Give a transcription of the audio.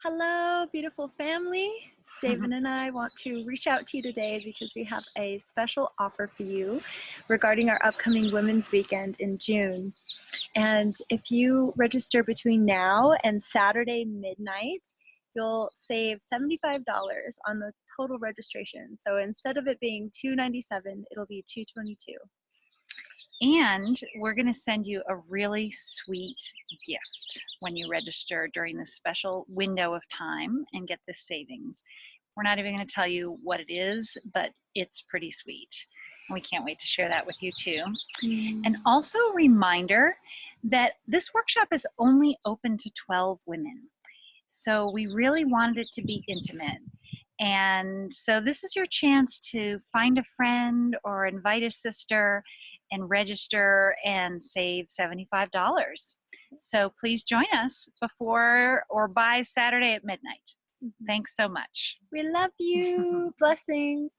Hello, beautiful family. Daven and I want to reach out to you today because we have a special offer for you regarding our upcoming Women's Weekend in June. And if you register between now and Saturday midnight, you'll save $75 on the total registration. So instead of it being $297, it'll be $222. And we're going to send you a really sweet gift when you register during this special window of time and get this savings. We're not even going to tell you what it is, but it's pretty sweet. And we can't wait to share that with you too. And also a reminder that this workshop is only open to 12 women. So we really wanted it to be intimate. And so this is your chance to find a friend or invite a sister and register and save $75. So please join us before or by Saturday at midnight. Thanks so much. We love you. Blessings.